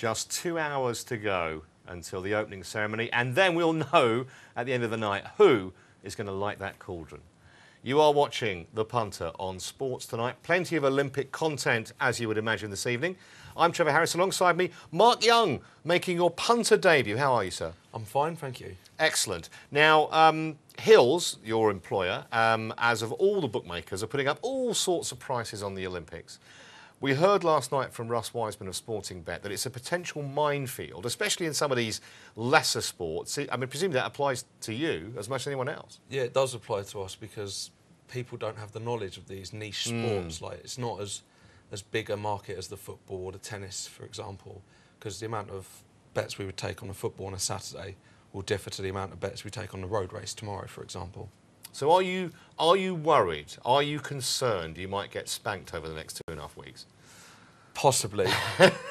Just 2 hours to go until the opening ceremony, and then we'll know at the end of the night who is going to light that cauldron. You are watching The Punter on Sports Tonight. Plenty of Olympic content, as you would imagine, this evening. I'm Trevor Harris. Alongside me, Mark Young, making your punter debut. How are you, sir? I'm fine, thank you. Excellent. Now, Hills, your employer, as of all the bookmakers, are putting up all sorts of prices on the Olympics. We heard last night from Russ Wiseman of Sporting Bet that it's a potential minefield, especially in some of these lesser sports. I mean, presumably that applies to you as much as anyone else. Yeah, it does apply to us because people don't have the knowledge of these niche sports. Like, it's not as big a market as the football or the tennis, for example, because the amount of bets we would take on a football on a Saturday will differ to the amount of bets we take on the road race tomorrow, for example. So are you worried? Are you concerned you might get spanked over the next 2.5 weeks? Possibly,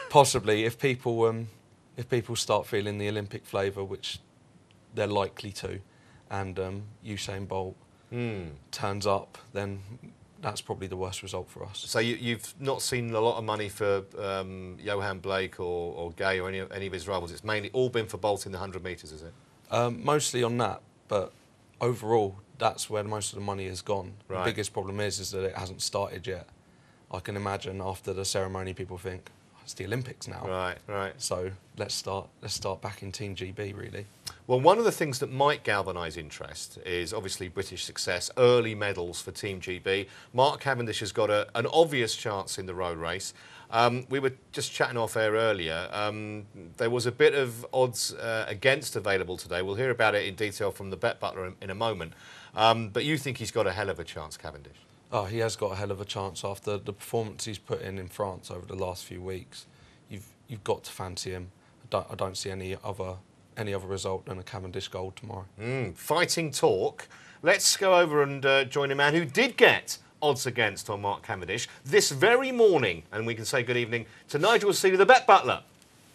possibly. If people start feeling the Olympic flavour, which they're likely to, and Usain Bolt turns up, then that's probably the worst result for us. So you've not seen a lot of money for Johan Blake or Gay or any of his rivals. It's mainly all been for Bolt in the 100 metres, is it? Mostly on that, but overall, that's where most of the money has gone. Right. The biggest problem is that it hasn't started yet. I can imagine after the ceremony, people think, oh, it's the Olympics now. Right, right. So let's start back in Team GB, really. Well, one of the things that might galvanise interest is obviously British success, early medals for Team GB. Mark Cavendish has got an obvious chance in the road race. We were just chatting off air earlier. There was a bit of odds against available today. We'll hear about it in detail from the bet butler in a moment. But you think he's got a hell of a chance, Cavendish? Oh, he has got a hell of a chance after the performance he's put in France over the last few weeks. You've got to fancy him. I don't see any other result than a Cavendish gold tomorrow. Fighting talk. Let's go over and join a man who did get odds against on Mark Cavendish this very morning, and we can say good evening to Nigel Seeley, the bet butler.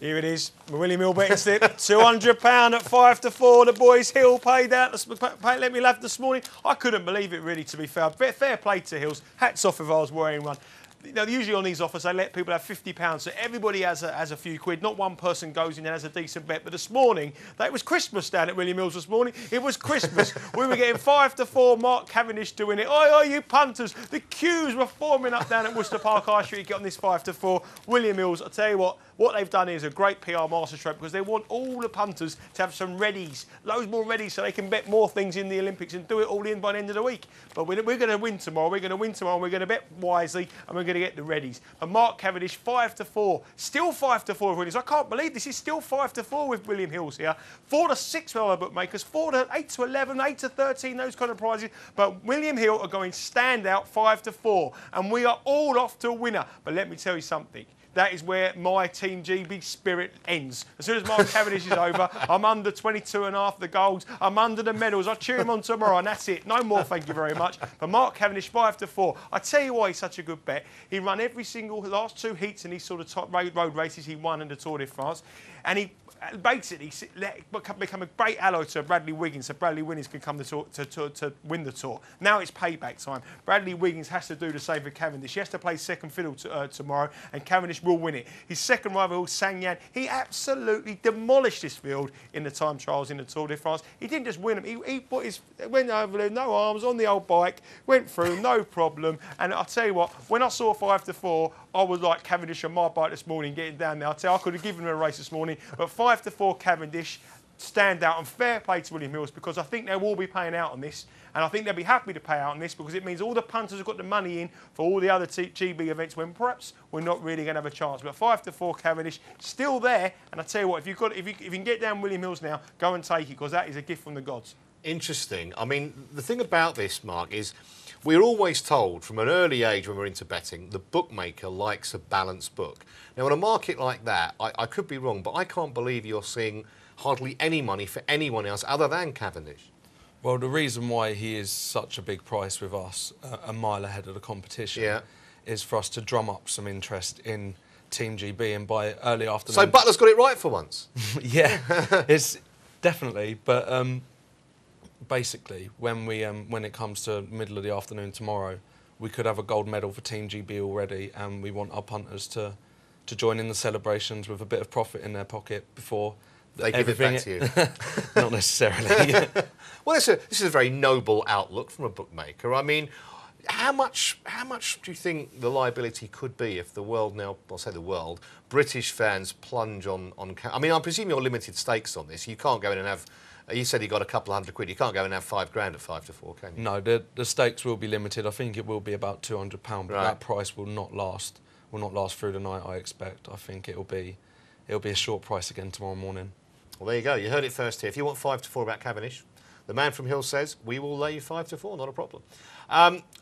Here it is, William Hill betting slip, £200 at 5 to 4. The boys Hill paid let me laugh this morning. I couldn't believe it, really, to be fair. Fair play to Hills. Hats off if I was wearing one. You know, usually on these offers, they let people have £50, so everybody has a few quid. Not one person goes in and has a decent bet. But this morning, it was Christmas down at William Hills this morning. It was Christmas. We were getting 5 to 4, Mark Cavendish to win it. Oi, you punters. The queues were forming up down at Worcester Park High Street to get on this 5 to 4. William Hills, I tell you what they've done is a great PR masterstroke because they want all the punters to have some readies, loads more readies, so they can bet more things in the Olympics and do it all in by the end of the week. But we're going to win tomorrow. We're going to win tomorrow. And we're going to bet wisely, and we're going to get the readies. And Mark Cavendish 5 to 4, still 5 to 4 with Williams. I can't believe this is still 5 to 4 with William Hills here. 4 to 6 for other bookmakers. 4 to 8 to 11, 8 to 13, those kind of prizes. But William Hill are going standout 5 to 4, and we are all off to a winner. But let me tell you something. That is where my Team GB spirit ends. As soon as Mark Cavendish is over, I'm under 22.5 the golds. I'm under the medals. I'll cheer him on tomorrow, and that's it. No more, thank you very much. But Mark Cavendish, 5 to 4. I tell you why he's such a good bet. He run every single last 2 heats in these sort of top road races he won in the Tour de France, and he basically become a great ally to Bradley Wiggins, so Bradley Wiggins can come to win the Tour. Now it's payback time. Bradley Wiggins has to do the same for Cavendish. He has to play second fiddle tomorrow, and Cavendish will win it. His second rival, Sang Yan, he absolutely demolished this field in the time trials in the Tour de France. He didn't just win them, he went over there, no arms, on the old bike, went through, no problem. And I'll tell you what, when I saw 5 to 4, I was like Cavendish on my bike this morning, getting down there. I'll tell you, I could have given him a race this morning, but 5 to 4 Cavendish, stand out, and fair play to William Hills, because I think they will be paying out on this, and I think they'll be happy to pay out on this because it means all the punters have got the money in for all the other GB events when perhaps we're not really going to have a chance. But 5 to 4 Cavendish, still there, and I tell you what, if you can get down William Hills now, go and take it, because that is a gift from the gods. Interesting. I mean, the thing about this, Mark, is we're always told from an early age when we're into betting, the bookmaker likes a balanced book. Now, in a market like that, I could be wrong, but I can't believe you're seeing hardly any money for anyone else other than Cavendish. Well, the reason why he is such a big price with us, a mile ahead of the competition, is for us to drum up some interest in Team GB, and by early afternoon... So Butler's got it right for once? Yeah, it's definitely, but basically, when it comes to middle of the afternoon tomorrow, we could have a gold medal for Team GB already, and we want our punters to to join in the celebrations with a bit of profit in their pocket before they give it back to you. Not necessarily. Well, this is a very noble outlook from a bookmaker. I mean, how much do you think the liability could be if the world now, I'll say the world, British fans plunge on? I mean, I presume you're limited stakes on this. You can't go in and have. You said you got a couple of $100. You can't go and have £5,000 at 5 to 4, can you? No, the stakes will be limited. I think it will be about £200, but that price will not last. Will not last through the night. I expect. I think it'll be a short price again tomorrow morning. Well, there you go. You heard it first here. If you want 5 to 4 about Cavendish, the man from Hill says we will lay you 5 to 4. Not a problem.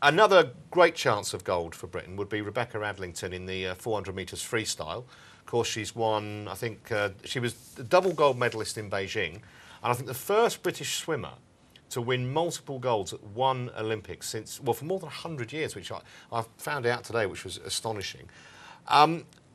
Another great chance of gold for Britain would be Rebecca Adlington in the 400 metres freestyle. Of course, she's won. I think she was the double gold medalist in Beijing. And I think the first British swimmer to win multiple golds at one Olympics since, well, for more than 100 years, which I found out today, which was astonishing.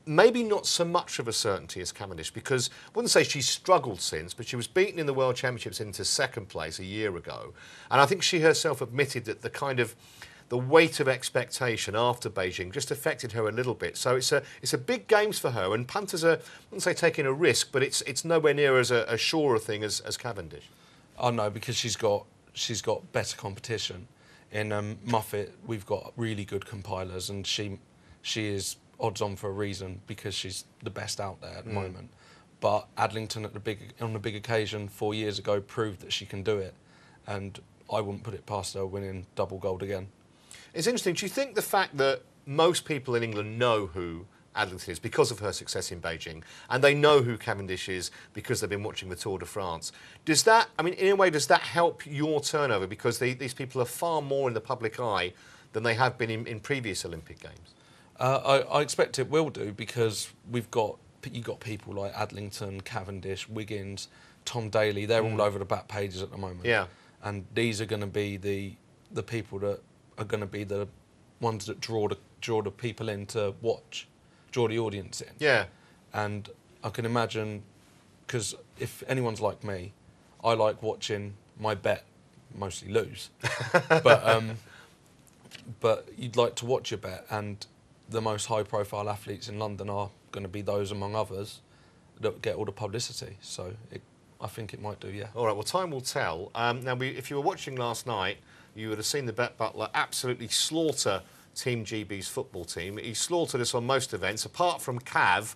Maybe not so much of a certainty as Cavendish, because I wouldn't say she's struggled since, but she was beaten in the World Championships into second place a year ago. And I think she herself admitted that the weight of expectation after Beijing just affected her a little bit. So it's a big games for her, and Punter's I wouldn't say taking a risk, but it's nowhere near as a surer thing as Cavendish. Oh no, because she's got better competition. In Muffet, we've got really good compilers, and she is odds on for a reason because she's the best out there at the moment. But Adlington on the big occasion 4 years ago proved that she can do it, and I wouldn't put it past her winning double gold again. It's interesting. Do you think the fact that most people in England know who Adlington is because of her success in Beijing, and they know who Cavendish is because they've been watching the Tour de France, does that, I mean, in a way, does that help your turnover because these people are far more in the public eye than they have been in previous Olympic Games? I expect it will do because you've got people like Adlington, Cavendish, Wiggins, Tom Daley. They're all over the back pages at the moment. Yeah, and these are going to be the people that are going to be the ones that draw the people in to watch, draw the audience in. Yeah, and I can imagine, because if anyone's like me, I like watching my bet mostly lose, but you'd like to watch your bet, and the most high-profile athletes in London are going to be those, among others, that get all the publicity. So I think it might do, yeah. All right, well, time will tell. Now, if you were watching last night, you would have seen the Bet Butler absolutely slaughter Team GB's football team. He slaughtered us on most events, apart from Cav.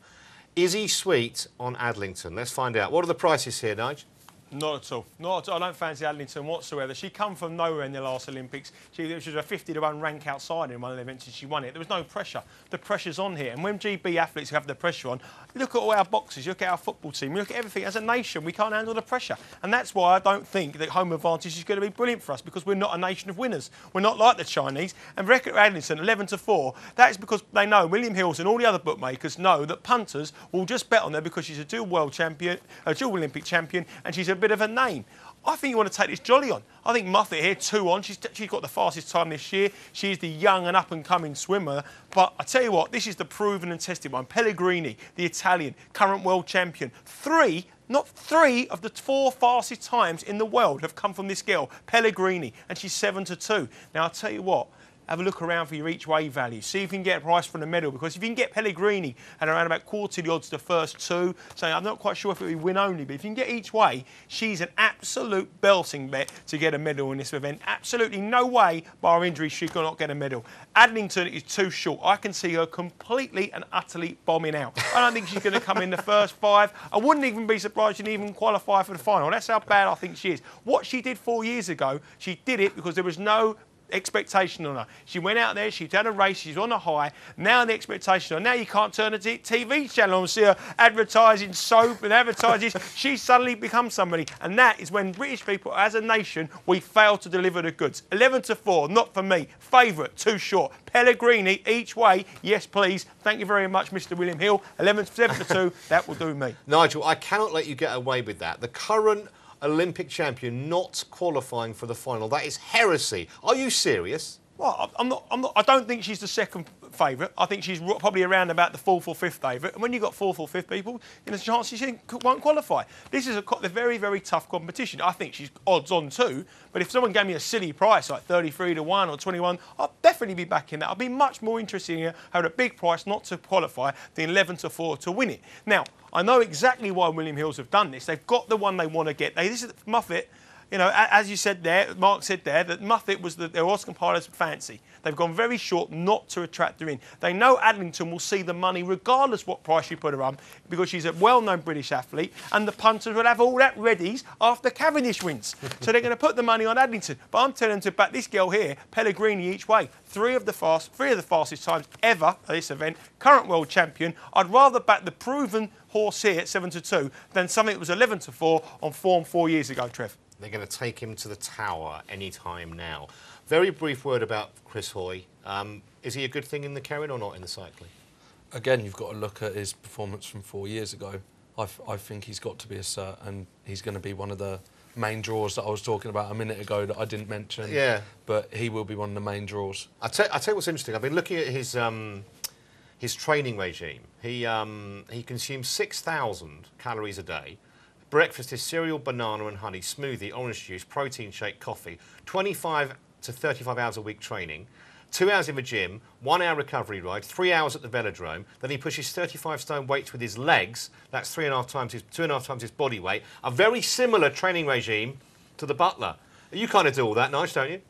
Is he sweet on Adlington? Let's find out. What are the prices here, Nigel? Not at all. Not at all. I don't fancy Adlington whatsoever. She come from nowhere in the last Olympics. She was a 50-to-1 rank outsider in one of the events and she won it. There was no pressure. The pressure's on here. And when GB athletes have the pressure on, look at all our boxers, look at our football team, look at everything. As a nation, we can't handle the pressure. And that's why I don't think that home advantage is going to be brilliant for us, because we're not a nation of winners. We're not like the Chinese. And Rebecca Adlington, 11 to 4, that is because they know, William Hills and all the other bookmakers know that punters will just bet on her because she's a dual world champion, a dual Olympic champion, and she's a bit of a name. I think you want to take this jolly on. I think Muffet here, 2 on. She's got the fastest time this year. She's the young and up-and-coming swimmer. But I tell you what, this is the proven and tested one. Pellegrini, the Italian, current world champion. 3, not 3 of the 4 fastest times in the world have come from this girl, Pellegrini, and she's 7 to 2. Now, I'll tell you what, have a look around for your each way value. See if you can get a price for the medal, because if you can get Pellegrini at around about quarter the odds the first 2, so I'm not quite sure if it will be win only, but if you can get each way, she's an absolute belting bet to get a medal in this event. Absolutely no way, bar injury, she cannot get a medal. Adlington is too short. I can see her completely and utterly bombing out. I don't think she's going to come in the first 5. I wouldn't even be surprised she didn't even qualify for the final. That's how bad I think she is. What she did 4 years ago, she did it because there was no expectation on her. She went out there, she done a race, she's on a high. Now the expectation on her. Now you can't turn a TV channel and see her advertising soap and advertising. She's suddenly become somebody. And that is when British people, as a nation, we fail to deliver the goods. 11 to 4, not for me. Favourite, too short. Pellegrini, each way, yes please. Thank you very much, Mr. William Hill. 7 to 2, that will do me. Nigel, I cannot let you get away with that. The current Olympic champion not qualifying for the final. That is heresy. Are you serious? Well, I'm not. I don't think she's the second favourite. I think she's probably around about the 4th or 5th favourite. And when you've got 4th or 5th people, there's a chance she won't qualify. This is a very, very tough competition. I think she's odds on too. But if someone gave me a silly price like 33 to 1 or 21, I'd definitely be backing that. I'd be much more interested in having a big price not to qualify than 11 to 4 to win it. Now, I know exactly why William Hills have done this. They've got the one they want to get. This is Muffet. You know, as you said there, Mark said there, that Muffet was their Oscar Pilots fancy. They've gone very short not to attract her in. They know Adlington will see the money regardless what price you put her on because she's a well-known British athlete and the punters will have all that readies after Cavendish wins. So they're going to put the money on Adlington. But I'm telling them to back this girl here, Pellegrini each way. Three of the fastest times ever at this event. Current world champion. I'd rather back the proven horse here at 7 to 2 than something that was 11 to 4 on form 4 years ago, Trev. They're going to take him to the Tower any time now. Very brief word about Chris Hoy. Is he a good thing in the Keirin or not in the cycling? Again, you've got to look at his performance from 4 years ago. I think he's got to be a cert, and he's going to be one of the main draws that I was talking about a minute ago that I didn't mention. Yeah. But he will be one of the main draws. I'll tell you what's interesting. I've been looking at his training regime. He consumes 6,000 calories a day. Breakfast is cereal, banana and honey, smoothie, orange juice, protein shake, coffee. 25 to 35 hours a week training. 2 hours in the gym, 1 hour recovery ride, 3 hours at the velodrome. Then he pushes 35 stone weights with his legs. That's 2.5 times his body weight. A very similar training regime to the butler. You kind of do all that, Nige, don't you?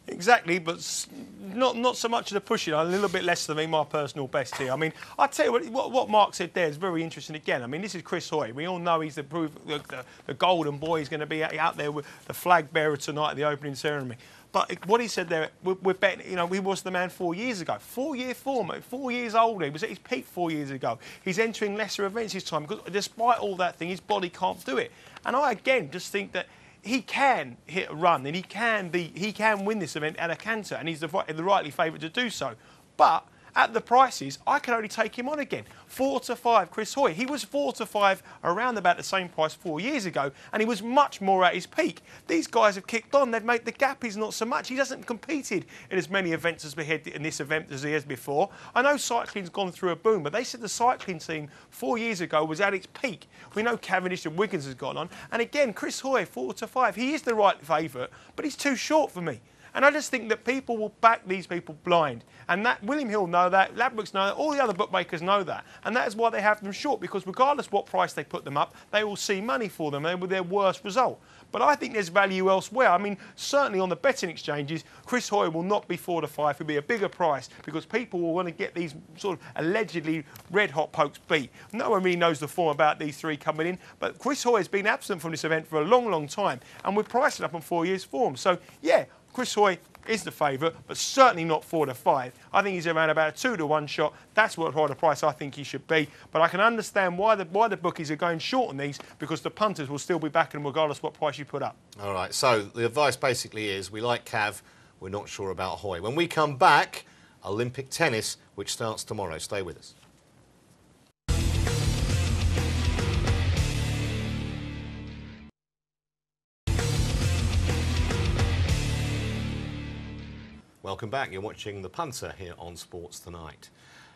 Exactly, but not so much of the pushing, a little bit less than me, my personal best here. I mean, I tell you what Mark said there is very interesting again. I mean, this is Chris Hoy. We all know he's the golden boy. He's going to be out there with the flag bearer tonight at the opening ceremony. But what he said there, we're betting, you know, he was the man 4 years ago. 4-year form, 4 years older. He was at his peak 4 years ago. He's entering lesser events this time because despite all that thing, his body can't do it. And I, again, just think that he can hit a run and he can win this event at a canter and he's the rightly favourite to do so. But at the prices, I can only take him on again. 4 to 5, Chris Hoy. He was 4 to 5 around about the same price 4 years ago and he was much more at his peak. These guys have kicked on. They've made the gap is not so much. He hasn't competed in as many events as we had in this event as he has before. I know cycling's gone through a boom, but they said the cycling scene 4 years ago was at its peak. We know Cavendish and Wiggins has gone on. And again, Chris Hoy, 4 to 5. He is the right favourite, but he's too short for me. And I just think that people will back these people blind. And that William Hill know that, Ladbrokes know that, all the other bookmakers know that. And that is why they have them short, because regardless what price they put them up, they will see money for them and with their worst result. But I think there's value elsewhere. I mean, certainly on the betting exchanges, Chris Hoy will not be 4 to 5. He'll be a bigger price because people will want to get these sort of allegedly red-hot pokes beat. No one really knows the form about these three coming in, but Chris Hoy has been absent from this event for a long, long time, and we're pricing up on 4 years' form. So, yeah, Chris Hoy is the favourite, but certainly not 4 to 5. I think he's around about a 2 to 1 shot. That's what the price I think he should be. But I can understand why the bookies are going short on these, because the punters will still be backing them regardless what price you put up. All right, so the advice basically is we like Cav, we're not sure about Hoy. When we come back, Olympic tennis, which starts tomorrow. Stay with us. Welcome back. You're watching The Punter here on Sports Tonight.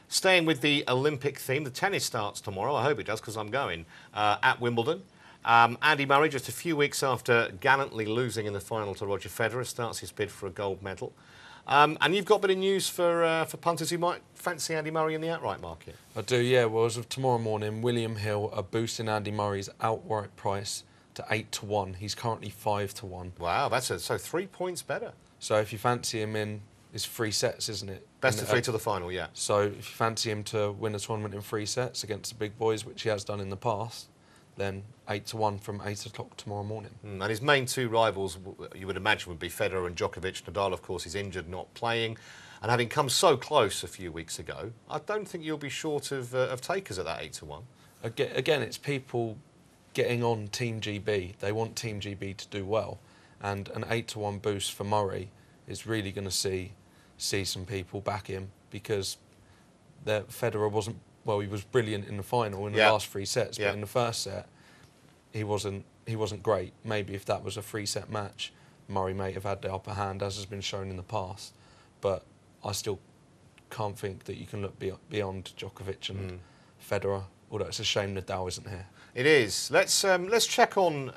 Staying with the Olympic theme, the tennis starts tomorrow. I hope it does because I'm going at Wimbledon. Andy Murray, just a few weeks after gallantly losing in the final to Roger Federer, starts his bid for a gold medal. And you've got a bit of news for punters who might fancy Andy Murray in the outright market. I do, yeah. Well, as of tomorrow morning, William Hill are boosting Andy Murray's outright price to 8 to 1. He's currently 5 to 1. Wow, so 3 points better. So if you fancy him in, it's 3 sets, isn't it? Best of 3 to the final, yeah. So if you fancy him to win a tournament in 3 sets against the big boys, which he has done in the past, then 8 to 1 from 8 o'clock tomorrow morning. And his main two rivals, you would imagine, would be Federer and Djokovic. Nadal, of course, is injured, not playing. And having come so close a few weeks ago, I don't think you'll be short of takers at that 8 to 1. Again, it's people getting on Team GB. They want Team GB to do well. And an 8 to 1 boost for Murray is really going to see some people back him, because Federer wasn't, well, he was brilliant in the final in the last 3 sets, but in the first set he wasn't great. Maybe if that was a 3-set match, Murray may have had the upper hand, as has been shown in the past, but I still can't think that you can look beyond Djokovic and Federer. Although it's a shame Nadal isn't here. It is. Let's check on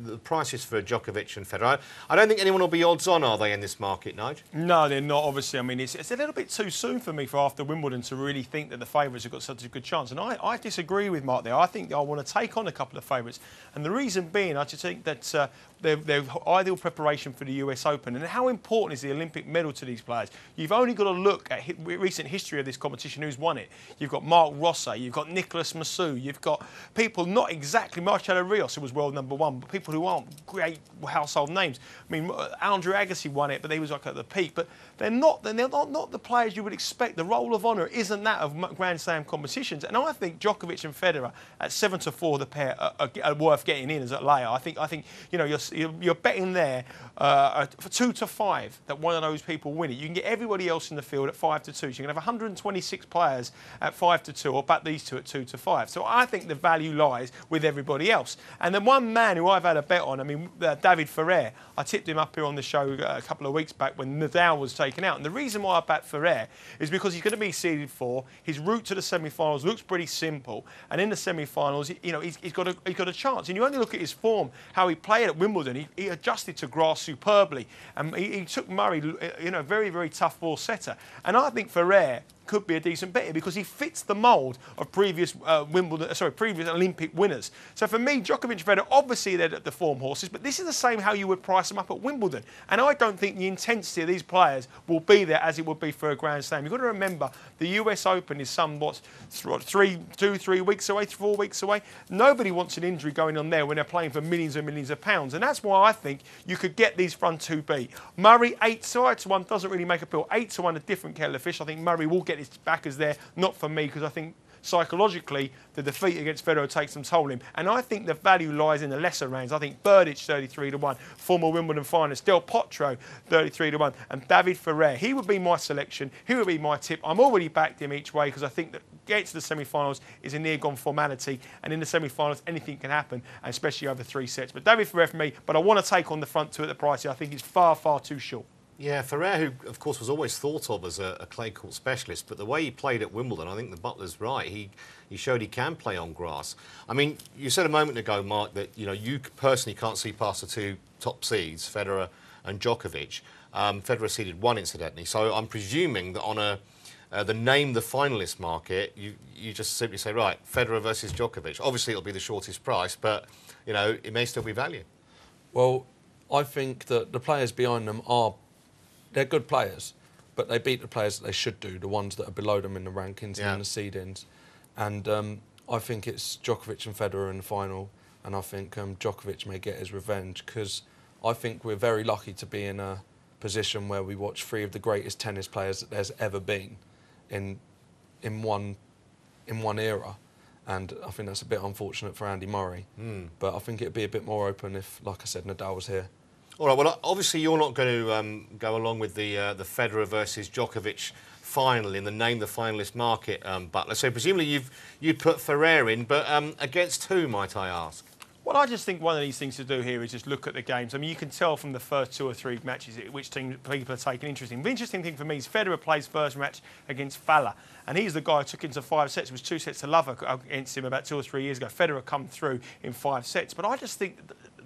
the prices for Djokovic and Federer. I don't think anyone will be odds on, are they, in this market, Nigel? No, they're not, obviously. I mean, it's a little bit too soon for me for after Wimbledon to really think that the favourites have got such a good chance. And I disagree with Mark there. I think I want to take on a couple of favourites. And the reason being, I just think that they're ideal preparation for the US Open. And how important is the Olympic medal to these players? You've only got to look at recent history of this competition, who's won it. You've got Mark Rosset, you've got Nicolas Massou, you've got people not exactly Marcelo Rios, who was world #1, but people who aren't great household names. I mean, Andre Agassi won it, but he was like at the peak. But they're not the players you would expect. The roll of honour isn't that of Grand Slam competitions. And I think Djokovic and Federer at 7-4, the pair are worth getting in as a layer. I think you know you're betting there for 2-5 that one of those people win it. You can get everybody else in the field at 5-2. So you can have 126 players at 5-2, or back these two at 2-5. So I think the value lies with everybody else. And then one man who I've had a bet on, I mean, David Ferrer, I tipped him up here on the show a couple of weeks back when Nadal was taken out. And the reason why I bet Ferrer is because he's going to be seeded 4. His route to the semi-finals looks pretty simple. And in the semi-finals, you know, he's got a chance. And you only look at his form, how he played at Wimbledon. He adjusted to grass superbly. And he took Murray, you know, very, very tough ball setter. And I think Ferrer could be a decent bet because he fits the mould of previous previous Olympic winners. So for me, Djokovic, Federer, obviously they're the form horses, but this is the same how you would price them up at Wimbledon. And I don't think the intensity of these players will be there as it would be for a Grand Slam. You've got to remember, the US Open is somewhat 3 weeks away, 4 weeks away. Nobody wants an injury going on there when they're playing for millions and millions of pounds. And that's why I think you could get these front 2B. Murray, 8-1 doesn't really make a pill. 8-1, a different kettle of fish. I think Murray will get his backers there, not for me, because I think psychologically the defeat against Federer takes some toll on him. And I think the value lies in the lesser rounds. I think Berdych 33-1, former Wimbledon finalist, Del Potro 33-1, and David Ferrer. He would be my selection. He would be my tip. I'm already backed him each way because I think that getting to the semi-finals is a near-gone formality, and in the semi-finals anything can happen, and especially over 3 sets. But David Ferrer for me, but I want to take on the front 2 at the price. I think it's far, far too short. Yeah, Ferrer, who of course was always thought of as a clay court specialist, but the way he played at Wimbledon, I think the Butler's right. He showed he can play on grass. I mean, you said a moment ago, Mark, that you personally can't see past the 2 top seeds, Federer and Djokovic. Federer seeded 1, incidentally. So I'm presuming that on the name the finalist market, you just simply say, right, Federer versus Djokovic. Obviously, it'll be the shortest price, but it may still be value. Well, I think that the players behind them they're good players, but they beat the players that they should do, the ones that are below them in the rankings and in the seedings. And I think it's Djokovic and Federer in the final, and I think Djokovic may get his revenge, because I think we're very lucky to be in a position where we watch 3 of the greatest tennis players that there's ever been in one era. And I think that's a bit unfortunate for Andy Murray. But I think it'd be a bit more open if, like I said, Nadal was here. All right, well, obviously you're not going to go along with the Federer versus Djokovic final in the name the finalist market, Butler. So presumably you'd put Ferrer in, but against who, might I ask? Well, I just think one of these things to do here is just look at the games. I mean, you can tell from the first 2 or 3 matches which team people are taking interest in. The interesting thing for me is Federer plays first match against Falla, and he's the guy who took into 5 sets. It was 2 sets to love against him about 2 or 3 years ago. Federer come through in 5 sets. But I just think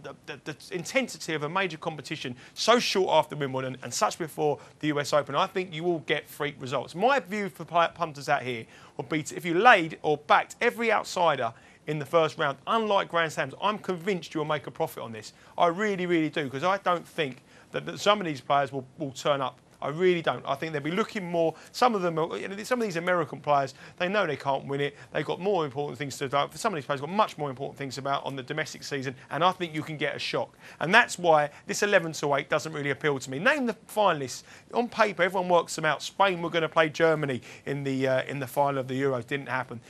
the intensity of a major competition so short after Wimbledon and such before the US Open, I think you will get freak results. My view for punters out here would be if you laid or backed every outsider in the first round, unlike Grand Slams, I'm convinced you'll make a profit on this. I really, really do, because I don't think that some of these players will turn up. I really don't. I think they'll be looking more. Some of them, some of these American players, they know they can't win it. They've got more important things to do. Some of these players have got much more important things about on the domestic season, and I think you can get a shock. And that's why this 11-8 doesn't really appeal to me. Name the finalists. On paper, everyone works them out. Spain were going to play Germany in the final of the Euros. Didn't happen.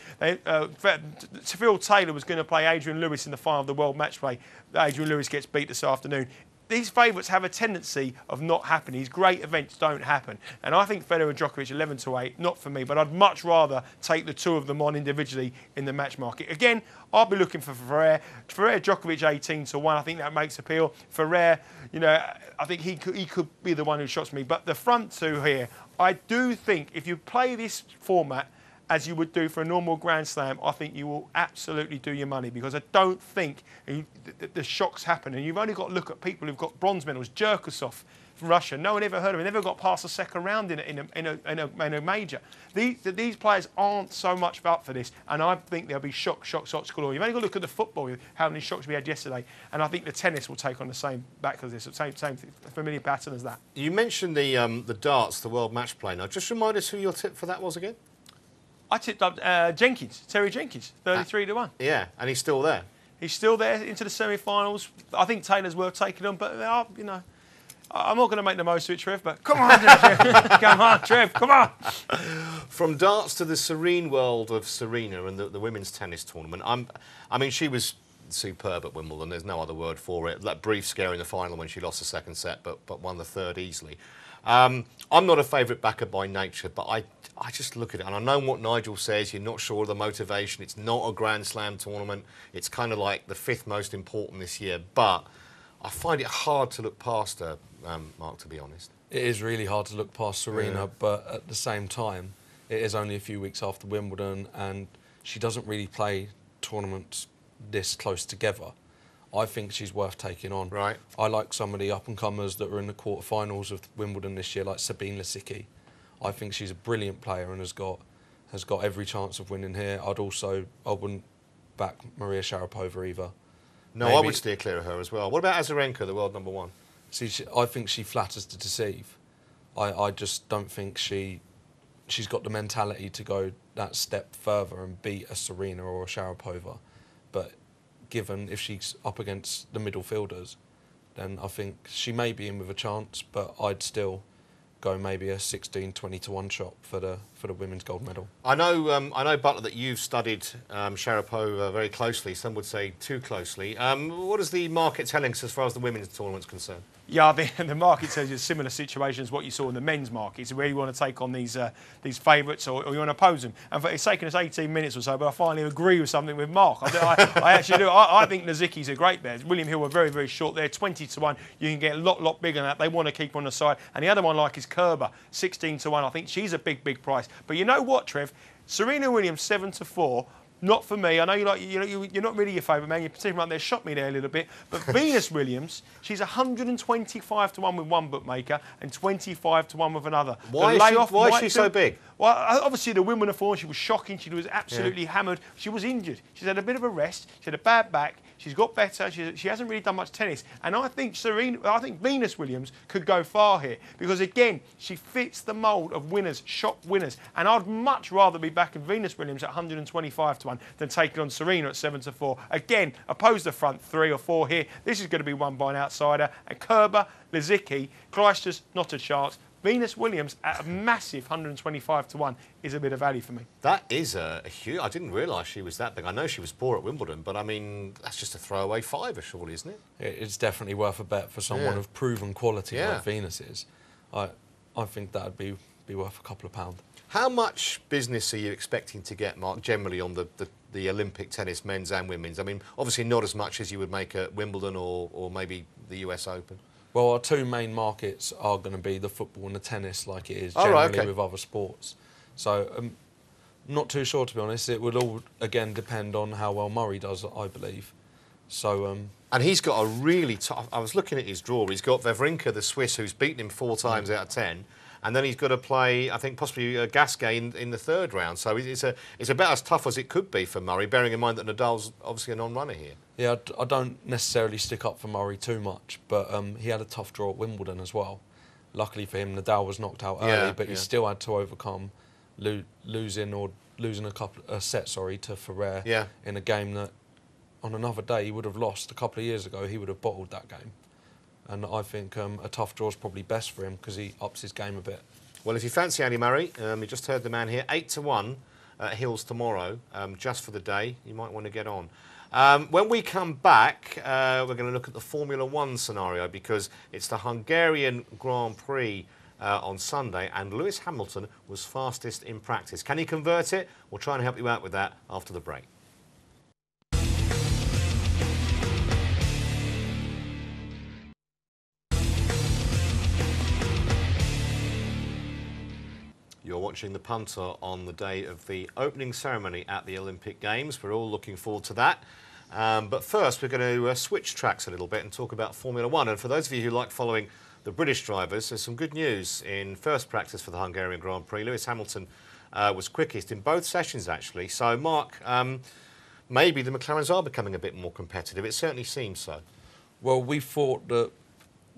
Phil Taylor was going to play Adrian Lewis in the final of the World Match Play. Adrian Lewis gets beat this afternoon. these favourites have a tendency of not happening. These great events don't happen. And I think Federer and Djokovic 11-8, not for me, but I'd much rather take the two of them on individually in the match market. Again, I'll be looking for Ferrer. Ferrer, Djokovic 18-1. I think that makes appeal. Ferrer, you know, I think he could be the one who shocks me. But the front two here, I do think if you play this format as you would do for a normal Grand Slam, I think you will absolutely do your money, because I don't think the shocks happen. And you've only got to look at people who've got bronze medals. Jerkasov from Russia, no one ever heard of him. Never got past the second round in a major. These players aren't so much up for this, and I think there'll be shocks galore. You've only got to look at the football, how many shocks we had yesterday, and I think the tennis will take on the same back as this, same familiar pattern as that. You mentioned the darts, the World Match Play. Now, just remind us who your tip for that was again. I tipped up Terry Jenkins, 33-1. Yeah, and he's still there. He's still there into the semi-finals. I think Taylor's worth taking on, but you know, I'm not going to make the most of it, Trev. But come on, Trev. Come on, Trev. Come on. From darts to the serene world of Serena and the women's tennis tournament. I mean, she was superb at Wimbledon. There's no other word for it. That brief scare in the final when she lost the second set, but won the third easily. I'm not a favourite backer by nature, but I just look at it, and I know what Nigel says, you're not sure of the motivation, it's not a Grand Slam tournament, it's kind of like the fifth most important this year, but I find it hard to look past her, Mark, to be honest. It is really hard to look past Serena, Yeah. but at the same time, it is only a few weeks after Wimbledon, and she doesn't really play tournaments this close together. I think she's worth taking on. Right. I like some of the up-and-comers that are in the quarterfinals of Wimbledon this year, like Sabine Lisicki. I think she's a brilliant player and has got every chance of winning here. I wouldn't back Maria Sharapova either. No, I would steer clear of her as well. What about Azarenka, the world number one? See, I think she flatters to deceive. I just don't think she's got the mentality to go that step further and beat a Serena or a Sharapova. But given if she's up against the middle fielders, then I think she may be in with a chance, but I'd still go maybe a 16-20-1 shot for the women's gold medal. I know, Butler, that you've studied Sharapova very closely. Some would say too closely. What is the market telling us as far as the women's tournament's concerned? Yeah, the market tells you a similar situation as what you saw in the men's market. So where you want to take on these favourites or you want to oppose them. And it's taken us 18 minutes or so, but I finally agree with something with Mark. I actually do. I think Lisicki's a great bet. William Hill were very, very short there, 20-1. You can get a lot bigger than that. They want to keep on the side. And the other one I like is Kerber, 16-1. I think she's a big price. But you know what, Trev? Serena Williams, 7-4. Not for me. I know you're not really your favourite man. You're particularly right there. Shot me there a little bit. But Venus Williams, she's 125-1 with one bookmaker and 25-1 with another. Why is she so big? Well, obviously the Wimbledon form, she was shocking. She was absolutely hammered. She was injured. She's had a bit of a rest. She had a bad back. She's got better. She hasn't really done much tennis. And I think Venus Williams could go far here because, again, she fits the mould of winners, shock winners. And I'd much rather be backing Venus Williams at 125-1 than taking on Serena at 7-4. Again, oppose the front 3 or 4 here. This is going to be won by an outsider. And Kerber, Lisicki, Clijsters, not a chance. Venus Williams at a massive 125-1 is a bit of value for me. That is a huge... I didn't realise she was that big. I know she was poor at Wimbledon, but I mean, that's just a throwaway fiver, surely, isn't it? It's definitely worth a bet for someone of proven quality like Venus is. I think that'd be worth a couple of pounds. How much business are you expecting to get, Mark, generally on the Olympic tennis, men's and women's? I mean, obviously not as much as you would make at Wimbledon or maybe the US Open. Well, our two main markets are going to be the football and the tennis, like it is generally with other sports. So, not too sure, to be honest. It would all, again, depend on how well Murray does, I believe. So, and he's got a really tough... I was looking at his draw. He's got Wawrinka, the Swiss, who's beaten him 4 times out of 10. And then he's got to play, I think, possibly Gasquet in the third round. So it's about as tough as it could be for Murray, bearing in mind that Nadal's obviously a non-runner here. Yeah, I don't necessarily stick up for Murray too much, but he had a tough draw at Wimbledon as well. Luckily for him, Nadal was knocked out early, but he still had to overcome losing a set to Ferrer in a game that, on another day, he would have lost. A couple of years ago, he would have bottled that game. And I think a tough draw is probably best for him because he ups his game a bit. Well, if you fancy Andy Murray, you just heard the man here, 8-1 at Hills tomorrow, just for the day. You might want to get on. When we come back, we're going to look at the Formula One scenario because it's the Hungarian Grand Prix on Sunday, and Lewis Hamilton was fastest in practice. Can he convert it? We'll try and help you out with that after the break. You're watching the Punter on the day of the opening ceremony at the Olympic Games. We're all looking forward to that. But first, we're going to switch tracks a little bit and talk about Formula One. And for those of you who like following the British drivers, there's some good news in first practice for the Hungarian Grand Prix. Lewis Hamilton was quickest in both sessions, actually. So, Mark, maybe the McLarens are becoming a bit more competitive. It certainly seems so. Well, we thought that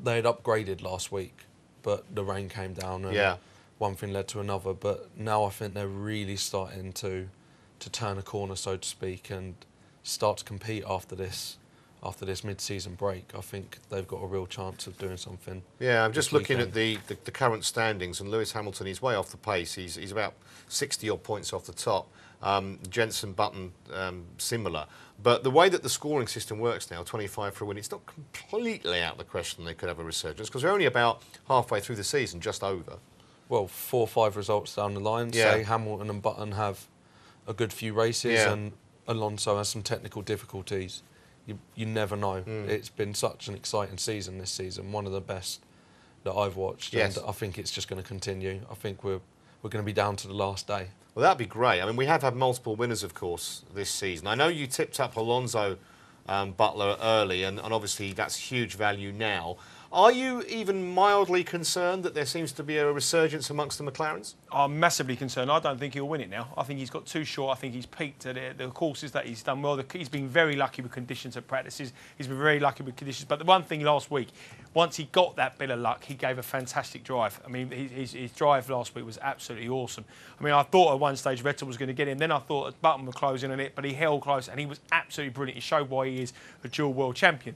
they'd upgraded last week, but the rain came down and one thing led to another. But now I think they're really starting to turn a corner, so to speak, and start to compete after this mid-season break. I think they've got a real chance of doing something. Yeah, I'm just looking at the current standings, and Lewis Hamilton, he's way off the pace. He's about 60-odd points off the top. Jenson Button, similar. But the way that the scoring system works now, 25 for a win, it's not completely out of the question they could have a resurgence, because we're only about halfway through the season, just over. Well, 4 or 5 results down the line, say Hamilton and Button have a good few races, and Alonso has some technical difficulties. You never know. It's been such an exciting season this season, one of the best that I've watched, and I think it's just going to continue. I think we're going to be down to the last day. Well, that'd be great. I mean, we have had multiple winners, of course, this season. I know you tipped up Alonso Butler early, and obviously that's huge value now. Are you even mildly concerned that there seems to be a resurgence amongst the McLarens? I'm massively concerned. I don't think he'll win it now. I think he's got too short. I think he's peaked at the courses that he's done well. He's been very lucky with conditions at practices. He's been very lucky with conditions. But the one thing last week, once he got that bit of luck, he gave a fantastic drive. I mean, his drive last week was absolutely awesome. I mean, I thought at one stage Vettel was going to get him. Then I thought Button was closing on it, but he held close, and he was absolutely brilliant. He showed why he is a dual world champion.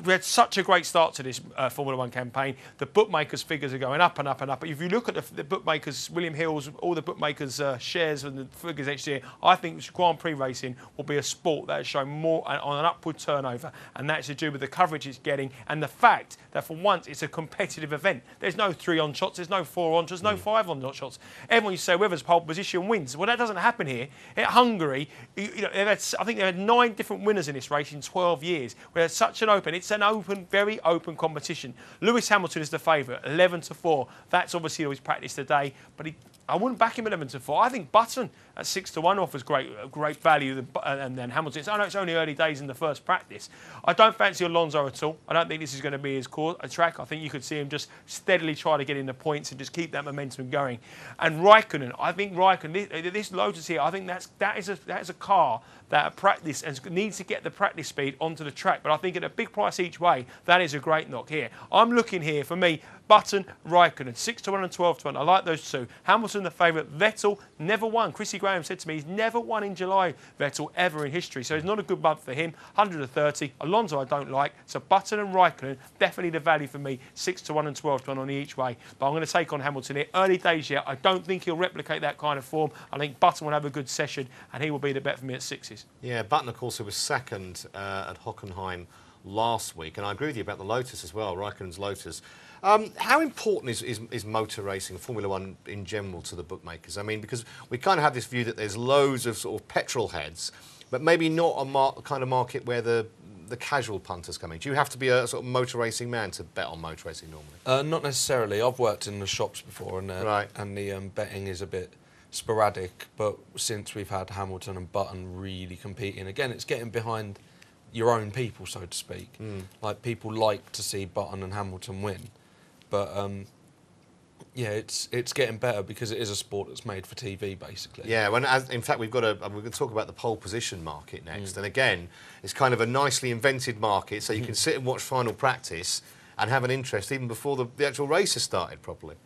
We had such a great start to this Formula One campaign. The bookmakers' figures are going up and up and up. But if you look at the bookmakers, William Hill's, all the bookmakers' shares and the figures next year, I think Grand Prix racing will be a sport that has shown more on an upward turnover, and that's to do with the coverage it's getting and the fact that for once it's a competitive event. There's no 3-on shots, there's no 4-on shots, no 5-on shots. Everyone used to say whoever's pole position wins. Well, that doesn't happen here. At Hungary, I think they had 9 different winners in this race in 12 years. Where it's such an open. It's an open, very open competition. Lewis Hamilton is the favourite, 11-4. That's obviously always practice today, but I wouldn't back him 11-4. I think Button at 6-1 offers great value, and then Hamilton. I know it's only early days in the first practice. I don't fancy Alonso at all. I don't think this is going to be his track. I think you could see him just steadily try to get in the points and just keep that momentum going. And Raikkonen, I think Raikkonen, this Lotus here, I think that is a car that at practice and needs to get the practice speed onto the track. But I think at a big price each way, that is a great knock here. I'm looking here, for me, Button, Raikkonen, 6-1 and 12-1. I like those two. Hamilton, the favourite. Vettel, never won. Chrissy Graham said to me he's never won in July, Vettel, ever in history. So it's not a good month for him. 130. Alonso I don't like. So Button and Raikkonen, definitely the value for me. 6-1 and 12-1 on the each way. But I'm going to take on Hamilton here. Early days yet. I don't think he'll replicate that kind of form. I think Button will have a good session, and he will be the bet for me at 6s. Yeah, Button, of course, was second at Hockenheim last week, and I agree with you about the Lotus as well, Raikkonen's Lotus. How important is motor racing, Formula One in general, to the bookmakers? I mean, because we kind of have this view that there's loads of sort of petrol heads, but maybe not a kind of market where the casual punters come in. Do you have to be a sort of motor racing man to bet on motor racing normally? Not necessarily. I've worked in the shops before, and the betting is a bit sporadic, but since we've had Hamilton and Button really competing, again, it's getting behind your own people, so to speak. Like, people like to see Button and Hamilton win. But yeah, it's getting better because it is a sport that's made for TV, basically. Yeah, in fact, we're going to talk about the pole position market next. And again, it's kind of a nicely invented market, so you can sit and watch final practice and have an interest even before the actual race has started properly.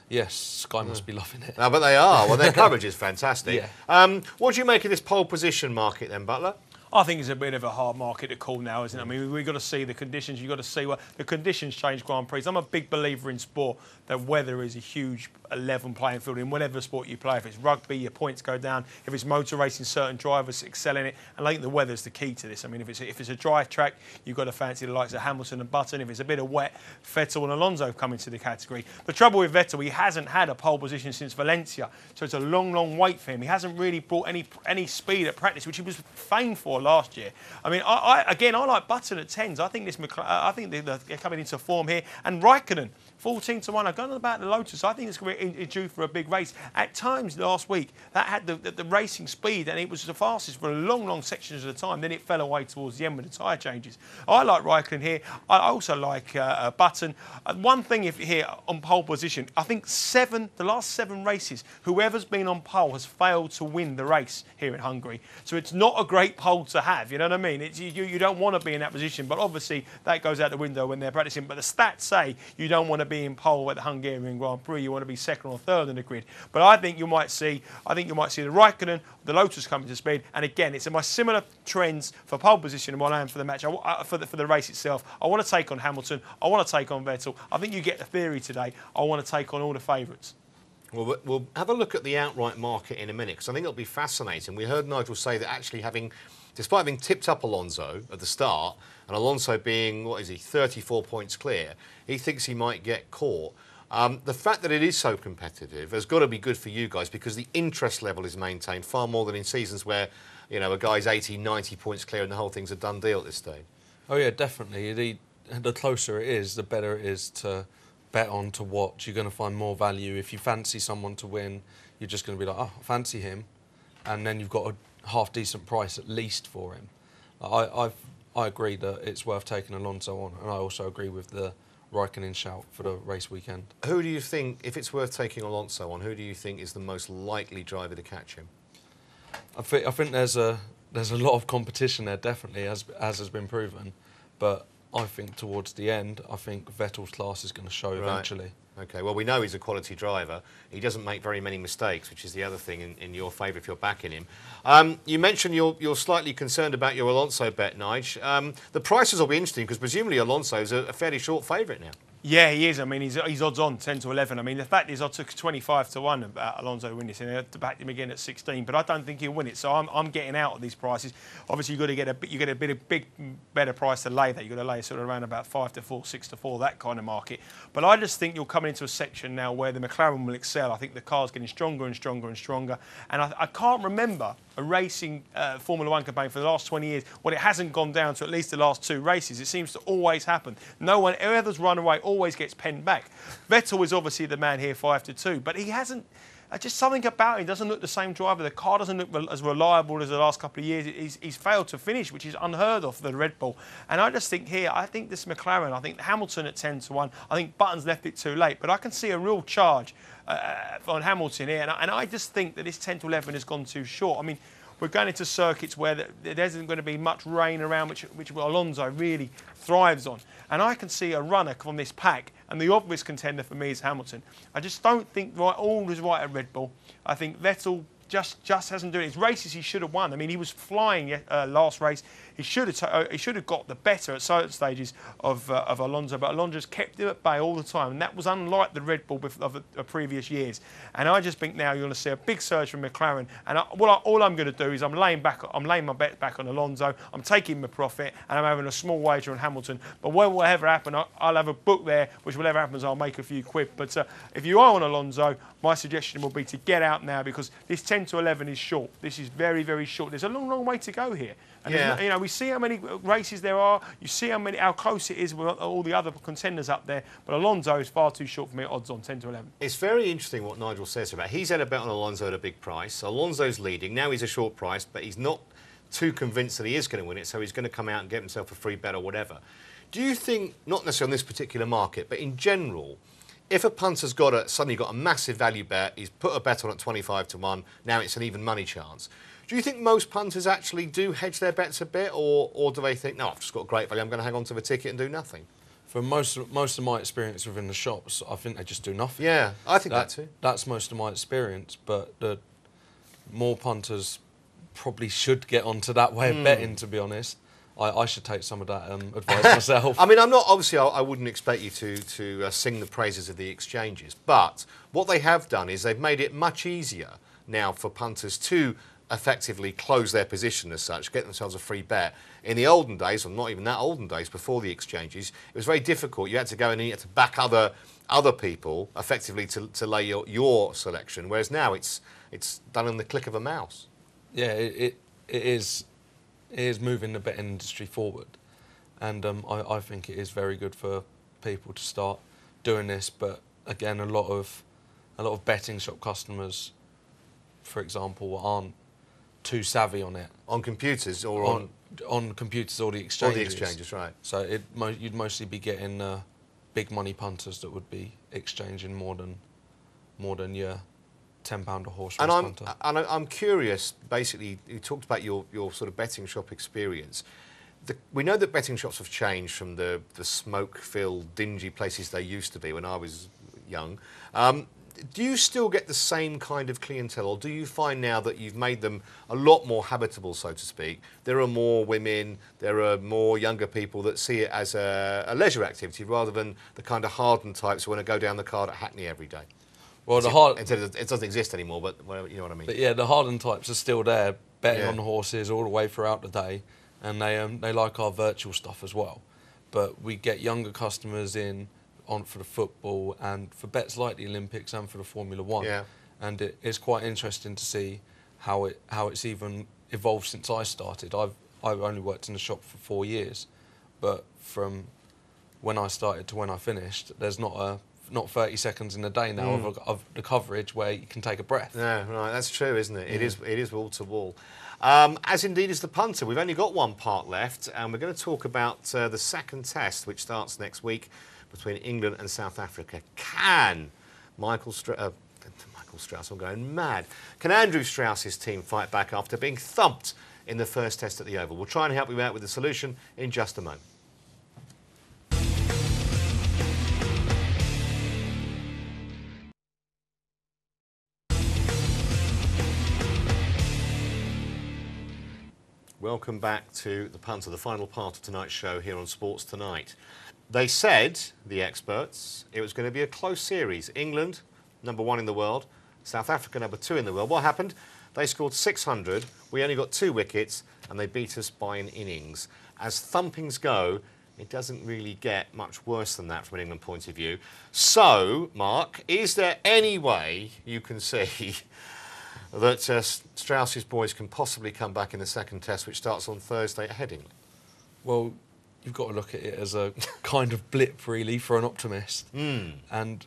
Yes, Sky must be loving it. No, but they are. Well, their coverage is fantastic. Yeah. What do you make of this pole position market then, Butler? I think it's a bit of a hard market to call now, isn't it? I mean, we've got to see the conditions. You've got to see what the conditions change Grand Prix. I'm a big believer in sport that weather is a huge level playing field in whatever sport you play. If it's rugby, your points go down. If it's motor racing, certain drivers excel in it. And I think the weather's the key to this. I mean, if it's a dry track, you've got to fancy the likes of Hamilton and Button. If it's a bit of wet, Vettel and Alonso come into the category. The trouble with Vettel, he hasn't had a pole position since Valencia, so it's a long, long wait for him. He hasn't really brought any speed at practice, which he was famed for last year. I mean, I like Button at 10s. I think I think they're coming into form here. And Raikkonen, 14 to 1. I've gone on about the Lotus. I think it's going to be due for a big race. At times last week, that had the racing speed, and it was the fastest for long, long sections of the time. Then it fell away towards the end with the tyre changes. I like Raikkonen here. I also like Button. One thing here on pole position, I think the last 7 races, whoever's been on pole has failed to win the race here in Hungary. So it's not a great pole to have, you know what I mean? You don't want to be in that position, but obviously that goes out the window when they're practicing. But the stats say you don't want to be in pole at the Hungarian Grand Prix. You want to be second or third in the grid. But I think you might see the Raikkonen, the Lotus coming to speed. And again, it's in my similar trends for pole position and what I am for the match, for the race itself. I want to take on Hamilton. I want to take on Vettel. I think you get the theory today. I want to take on all the favourites. Well, we'll have a look at the outright market in a minute, because I think it'll be fascinating. We heard Nigel say that actually despite having tipped up Alonso at the start, and Alonso being, 34 points clear, he thinks he might get caught. The fact that it is so competitive has got to be good for you guys, because the interest level is maintained far more than in seasons where, a guy's 80, 90 points clear and the whole thing's a done deal at this stage. Oh yeah, definitely. The closer it is, the better it is to bet on, to watch. You're going to find more value. If you fancy someone to win, you're just going to be like, oh, I fancy him. And then you've got a half-decent price at least for him. I agree that it's worth taking Alonso on, and I also agree with the Raikkonen shout for the race weekend. Who do you think, if it's worth taking Alonso on, who do you think is the most likely driver to catch him? I think there's a lot of competition there, definitely, as has been proven. But I think towards the end, I think Vettel's class is going to show eventually. OK, well, we know he's a quality driver. He doesn't make very many mistakes, which is the other thing in your favour if you're backing him. You mentioned you're slightly concerned about your Alonso bet, Nige. The prices will be interesting, because presumably Alonso's a fairly short favourite now. Yeah, he is. I mean, he's odds on 10 to 11. I mean, the fact is, I took 25 to 1 about Alonso to win this, and I backed him again at 16. But I don't think he'll win it, so I'm getting out of these prices. Obviously, you get a bit better price to lay that. You've got to lay sort of around about 5 to 4, 6 to 4, that kind of market. But I just think you're coming into a section now where the McLaren will excel. I think the car's getting stronger and stronger and stronger. And I can't remember a racing Formula 1 campaign for the last 20 years when it hasn't gone down to at least the last 2 races. It seems to always happen. No one, whoever's run away, always gets penned back. Vettel is obviously the man here, 5 to 2, but he hasn't. Just something about him doesn't look the same driver. The car doesn't look as reliable as the last couple of years. He's failed to finish, which is unheard of for the Red Bull. And I just think here, I think this McLaren, I think Hamilton at 10 to 1. I think Button's left it too late, but I can see a real charge on Hamilton here. And I just think that this 10 to 11 has gone too short. I mean, we're going into circuits where there isn't going to be much rain around, which Alonso really thrives on. And I can see a runner from this pack, and the obvious contender for me is Hamilton. I just don't think all is right at Red Bull. I think Vettel just hasn't done it. His races he should have won. I mean, he was flying last race. He should have got the better at certain stages of Alonso, but Alonso's kept him at bay all the time, and that was unlike the Red Bull of previous years. And I just think now you're going to see a big surge from McLaren. And all I'm going to do is I'm laying my bet back on Alonso. I'm taking my profit, and I'm having a small wager on Hamilton. But whatever happen, I'll have a book there, which whatever happens, I'll make a few quid. But if you are on Alonso, my suggestion will be to get out now, because this 10 to 11 is short. This is very, very short. There's a long, long way to go here. And we see how many races there are. You see how close it is with all the other contenders up there. But Alonso is far too short for me at odds on 10 to 11. It's very interesting what Nigel says about. He's had a bet on Alonso at a big price. Alonso's leading. Now he's a short price, but he's not too convinced that he is going to win it, so he's going to come out and get himself a free bet or whatever. Do you think, not necessarily on this particular market, but in general, if a punter's suddenly got a massive value bet, he's put a bet on at 25 to 1, now it's an even money chance, do you think most punters actually do hedge their bets a bit, or do they think, no, I've just got great value, I'm going to hang on to the ticket and do nothing? For most of my experience within the shops, I think they just do nothing. Yeah, I think that too. That's most of my experience, but the more punters probably should get onto that way of betting, to be honest. I should take some of that advice myself. I mean, I'm not, obviously, I wouldn't expect you to sing the praises of the exchanges, but what they have done is they've made it much easier now for punters to effectively close their position as such, get themselves a free bet. In the olden days, or not even that olden days, before the exchanges, it was very difficult. You had to go in and you had to back other people effectively to lay your selection, whereas now it's done in the click of a mouse. Yeah, it is moving the betting industry forward, and I think it is very good for people to start doing this. But again, a lot of betting shop customers, for example, aren't too savvy on it. On computers or on computers or the exchanges. Or the exchanges, right. So you'd mostly be getting big money punters that would be exchanging more than your £10 a horse race punter. And I'm curious, basically, you talked about your sort of betting shop experience. We know that betting shops have changed from the smoke-filled, dingy places they used to be when I was young. Do you still get the same kind of clientele, or do you find now that you've made them a lot more habitable, so to speak? There are more women, there are more younger people that see it as a leisure activity rather than the kind of hardened types who want to go down the card at Hackney every day? Well, it doesn't exist anymore, but you know what I mean. But yeah, the hardened types are still there, betting on the horses all the way throughout the day, and they like our virtual stuff as well. But we get younger customers in on for the football and for bets like the Olympics and for the Formula One. Yeah. And it's quite interesting to see how it's even evolved since I started. I've only worked in the shop for 4 years, but from when I started to when I finished, there's not 30 seconds in a day now of the coverage where you can take a breath. Yeah, right. That's true, isn't it? It is wall to wall. As indeed is the punter. We've only got one part left, and we're going to talk about the second test, which starts next week between England and South Africa. Can Michael Strauss, I'm going mad. Can Andrew Strauss's team fight back after being thumped in the first test at the Oval? We'll try and help you out with the solution in just a moment. Welcome back to The Punter, the final part of tonight's show here on Sports Tonight. They said, the experts, it was going to be a close series. England, #1 in the world. South Africa, #2 in the world. What happened? They scored 600. We only got 2 wickets, and they beat us by an innings. As thumpings go, it doesn't really get much worse than that from an England point of view. So, Mark, is there any way you can see that Strauss's boys can possibly come back in the second test, which starts on Thursday at Headingley? Well, you've got to look at it as a kind of blip, really, for an optimist. And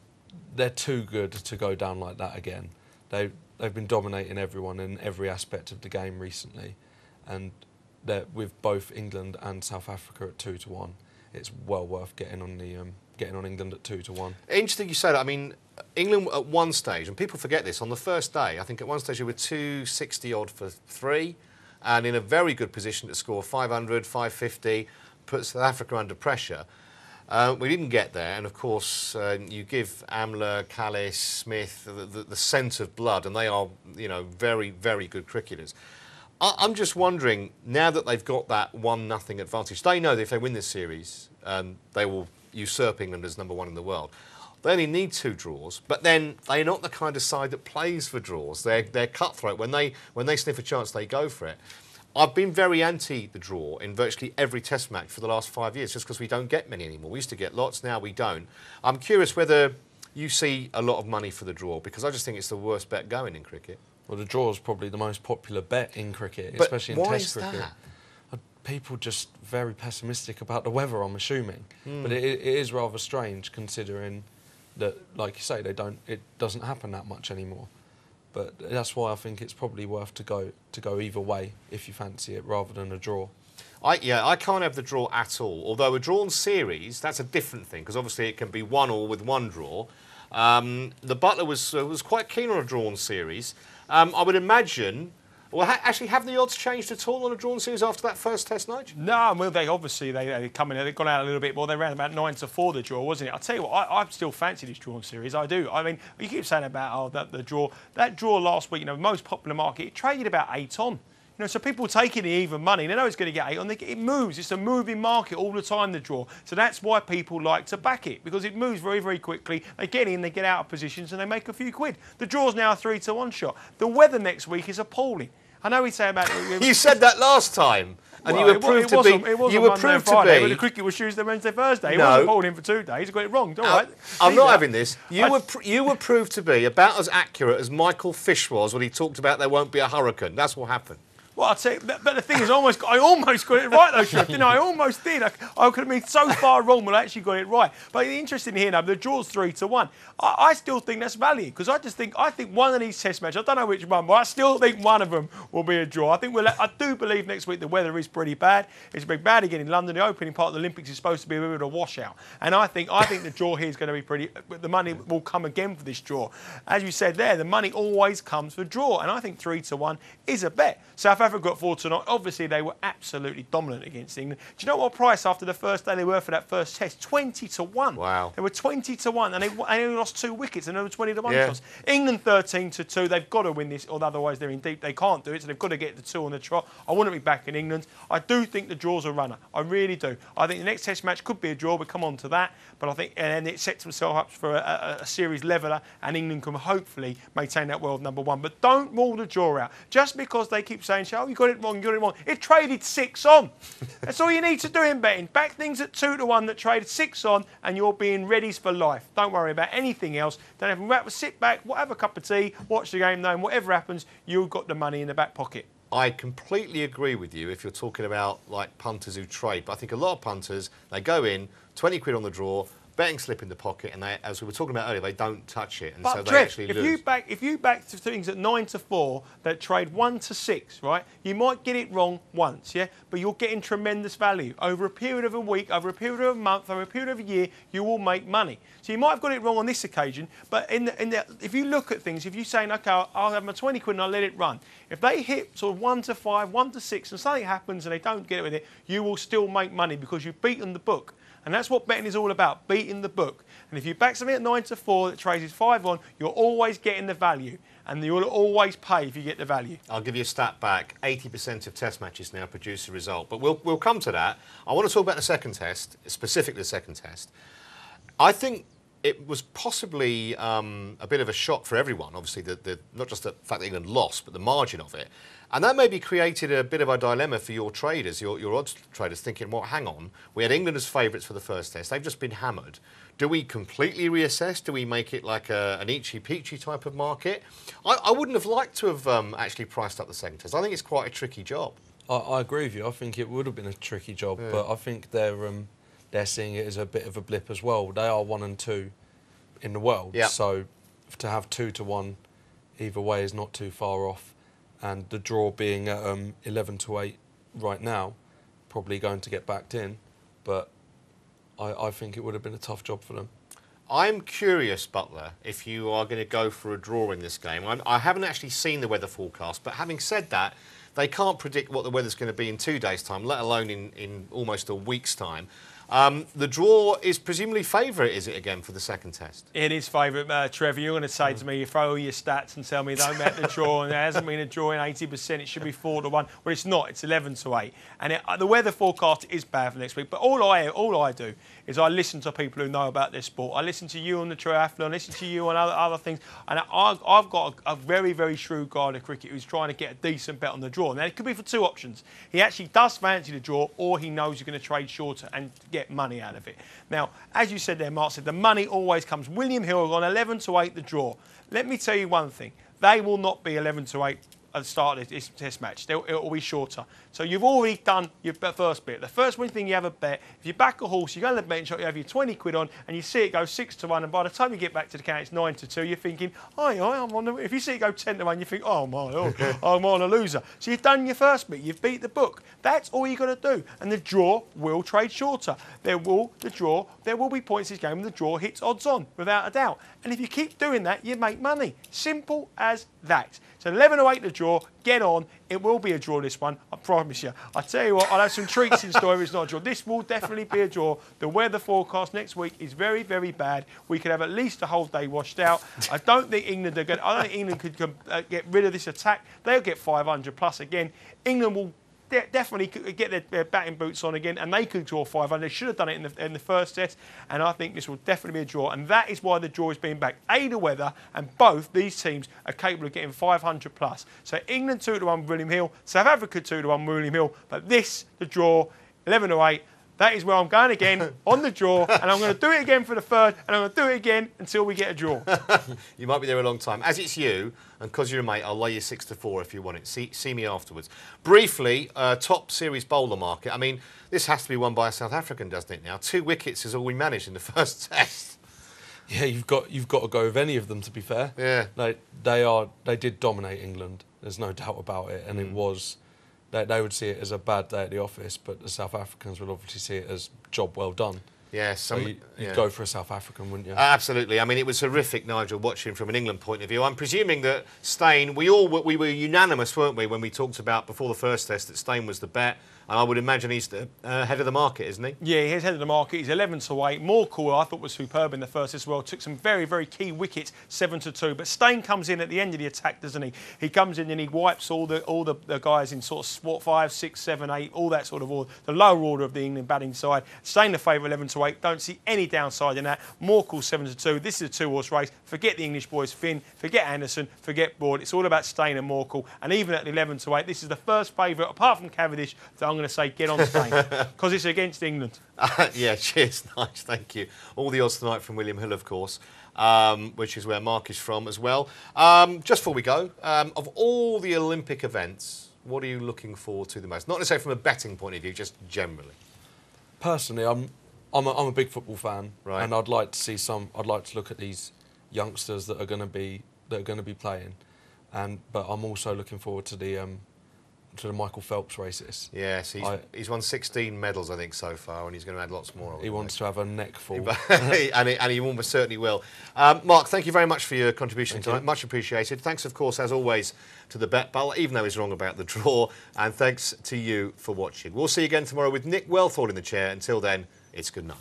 they're too good to go down like that again. They've been dominating everyone in every aspect of the game recently, and with both England and South Africa at 2-1, it's well worth getting on England at 2-1. Interesting you say that. I mean, England at one stage, and people forget this, on the first day, I think at one stage they were 260 odd for 3, and in a very good position to score 500, 550, put South Africa under pressure. We didn't get there, and of course you give Amler, Callis, Smith the scent of blood, and they are, you know, very, very good cricketers. I'm just wondering, now that they've got that 1-0 advantage, they know that if they win this series, they will usurp England as #1 in the world. They only need 2 draws, but then they're not the kind of side that plays for draws. They're cutthroat. When they sniff a chance, they go for it. I've been very anti the draw in virtually every test match for the last 5 years, just because we don't get many anymore. We used to get lots, now we don't. I'm curious whether you see a lot of money for the draw, because I just think it's the worst bet going in cricket. Well, the draw is probably the most popular bet in cricket, especially in Test cricket. Why is that? People just very pessimistic about the weather, I'm assuming. But it is rather strange, considering that, like you say, it doesn't happen that much anymore. But that's why I think it's probably worth to go either way if you fancy it, rather than a draw. I can't have the draw at all. Although a drawn series, that's a different thing, because obviously it can be 1-1 with 1 draw. The Butler was quite keen on a drawn series. I would imagine. Well, actually, have the odds changed at all on a drawn series after that first test, Nigel? No, well, they come in. They've gone out a little bit more. They ran about 9-4 the draw, wasn't it? I'll tell you what, I still fancy this drawn series. I do. I mean, you keep saying about the draw. That draw last week, you know, most popular market, it traded about 8 on. You know, so people taking the even money, they know it's going to get 8 on. It moves. It's a moving market all the time, the draw. So that's why people like to back it, because it moves very, very quickly. They get in, they get out of positions, and they make a few quid. The draw's now a 3-to-1 shot. The weather next week is appalling. I know we say about it. You said that last time. And well, you were proved to be. You were proved to be. But the cricket was Tuesday, Wednesday, Thursday. He wasn't bowling for 2 days. He got it wrong. All right. I'm not having this. You were proved to be about as accurate as Michael Fish was when he talked about there won't be a hurricane. That's what happened. Well, I'd say, but the thing is, I almost got it right though, Shrift. You know, I almost did. I could have been so far wrong, but I actually got it right. But the interesting here now, the draw's 3-to-1. I still think that's value, because I think one of these Test matches, I don't know which one, but I still think one of them will be a draw. I do believe next week the weather is pretty bad. It's been bad again in London. The opening part of the Olympics is supposed to be a bit of a washout, and I think the draw here is going to be pretty. The money will come again for this draw. As you said there, the money always comes for draw, and I think 3-to-1 is a bet. South Africa got 4 tonight. Obviously, they were absolutely dominant against England. Do you know what price after the first day they were for that first test? 20-to-1. Wow. They were 20-to-1, and they only lost 2 wickets, and they were 20-to-1 shots. England 13-2. They've got to win this, or otherwise they're in deep. They can't do it, so they've got to get the 2 on the trot. I wouldn't be backing England. I do think the draw's a runner. I really do. I think the next test match could be a draw. We'll come on to that. But I think, and it sets themselves up for a series leveller, and England can hopefully maintain that world #1. But don't rule the draw out. Just because they keep saying, oh, you got it wrong, you got it wrong. It traded 6 on. That's all you need to do in betting. Back things at 2-to-1 that traded 6 on, and you're being readies for life. Don't worry about anything else. Don't have to sit back, have a cup of tea, watch the game, knowing whatever happens, you've got the money in the back pocket. I completely agree with you if you're talking about like punters who trade. But I think a lot of punters, they go in, 20 quid on the draw, betting slip in the pocket, and they, as we were talking about earlier, they don't touch it, and but so they Trev, actually if lose. If you back things at 9-4 that trade 1-6, right? You might get it wrong once, yeah, but you're getting tremendous value over a period of a week, over a period of a month, over a period of a year. You will make money. So you might have got it wrong on this occasion, but if you look at things, if you're saying, okay, I'll have my 20 quid and I'll let it run. If they hit sort of 1-5, 1-6, and something happens and they don't get it with it, you will still make money because you've beaten the book. And that's what betting is all about, beating the book. And if you back something at 9-4 that trades 5 on, you're always getting the value. And you'll always pay if you get the value. I'll give you a stat back. 80% of test matches now produce a result. But we'll come to that. I want to talk about the second test, specifically the second test. I think it was possibly a bit of a shock for everyone. Obviously, not just the fact that England lost, but the margin of it. And that maybe created a bit of a dilemma for your traders, your odds traders, thinking, well, hang on, we had England as favourites for the first test. They've just been hammered. Do we completely reassess? Do we make it like an Eachy-Peachy type of market? I wouldn't have liked to have actually priced up the second test. I think it's quite a tricky job. I agree with you. I think it would have been a tricky job, but I think they're seeing it as a bit of a blip as well. They are 1 and 2 in the world, so to have 2-to-1 either way is not too far off. And the draw being at 11-8 right now, probably going to get backed in, but I think it would have been a tough job for them. I'm curious, Butler, if you are going to go for a draw in this game. I haven't actually seen the weather forecast, but having said that, they can't predict what the weather's going to be in 2 days' time, let alone in almost a week's time. The draw is presumably favourite, is it, again, for the second test? It is favourite, Trevor. You're going to say to me, you throw all your stats and tell me don't bet the draw, and there hasn't been a draw in 80%, it should be 4-1. Well, it's not, it's 11-8. And the weather forecast is bad for next week, but all I do is I listen to people who know about this sport. I listen to you on the triathlon, I listen to you on other things, and I've got a very, very shrewd guy in cricket who's trying to get a decent bet on the draw. Now, it could be for 2 options. He actually does fancy the draw, or he knows you're going to trade shorter and get money out of it. Now, as you said there, Mark said, the money always comes. William Hill on 11-8 the draw. Let me tell you one thing. They will not be 11-8 at the start of this test match. It will be shorter. So you've already done your first bit. The first one thing you have a bet, if you back a horse, you go to the betting shop, you have your 20 quid on, and you see it go 6-1, and by the time you get back to the count, it's 9-2. You're thinking, I'm on the. If you see it go 10-1, you think, oh my lord, I'm on a loser. So you've done your first bit. You've beat the book. That's all you got to do. And the draw will trade shorter. The draw there will be points in this game when the draw hits odds on, without a doubt. And if you keep doing that, you make money. Simple as that. So 11-8 the draw, get on. It will be a draw, this one, I promise you. I tell you what, I'll have some treats in store if it's not a draw. This will definitely be a draw. The weather forecast next week is very, very bad. We could have at least a whole day washed out. I don't think England I don't think England could get rid of this attack. They'll get 500 plus again. England will definitely get their batting boots on again, and they could draw 500. They should have done it in the first test, and I think this will definitely be a draw, and that is why the draw is being backed. A, the weather, and both these teams are capable of getting 500 plus. So England 2-1 William Hill, South Africa 2-1 William Hill, but this, the draw, 11-8. That is where I'm going again on the draw, and I'm going to do it again for the third, and I'm going to do it again until we get a draw. You might be there a long time. As it's you, and because you're a mate, I'll lay you 6-4 if you want it. See me afterwards. Briefly, top series bowler market. I mean, this has to be won by a South African, doesn't it now? 2 wickets is all we managed in the first test. Yeah, you've got to go with any of them, to be fair. Yeah. They did dominate England. There's no doubt about it, and it was. They would see it as a bad day at the office, but the South Africans would obviously see it as job well done. Yeah, So you'd go for a South African, wouldn't you? Absolutely. I mean, it was horrific, Nigel, watching from an England point of view. I'm presuming that Steyn, we were unanimous, weren't we, when we talked about before the first test that Steyn was the bet. And I would imagine he's the head of the market, isn't he? Yeah, he's head of the market. He's 11-8. Morkel, I thought, was superb in the first as well. Took some very, very key wickets, 7-2. But Steyn comes in at the end of the attack, doesn't he? He comes in and he wipes all the guys in sort of 5, 6, 7, 8, all that sort of order. The lower order of the England batting side. Steyn the favourite, 11-8. Don't see any downside in that. Morkel 7-2. This is a 2-horse race. Forget the English boys, Finn. Forget Anderson. Forget Broad. It's all about Steyn and Morkel. And even at 11-8, this is the first favourite, apart from Cavendish, that I'm going to say get on Steyn, because it's against England. Yeah, cheers, nice, thank you. All the odds tonight from William Hill, of course, which is where Mark is from as well. Just before we go, of all the Olympic events, what are you looking forward to the most? Not necessarily from a betting point of view, just generally. Personally, I'm a big football fan, right. And I'd like to see I'd like to look at these youngsters that are going to be playing, but I'm also looking forward to the Michael Phelps races. Yes, he's won 16 medals, I think, so far, and he's going to add lots more. He wants to have a neck full. and he almost certainly will. Mark, thank you very much for your contribution tonight. Much appreciated. Thanks, of course, as always, to the Bet Bull, even though he's wrong about the draw. And thanks to you for watching. We'll see you again tomorrow with Nick Wellthorne in the chair. Until then, it's good night.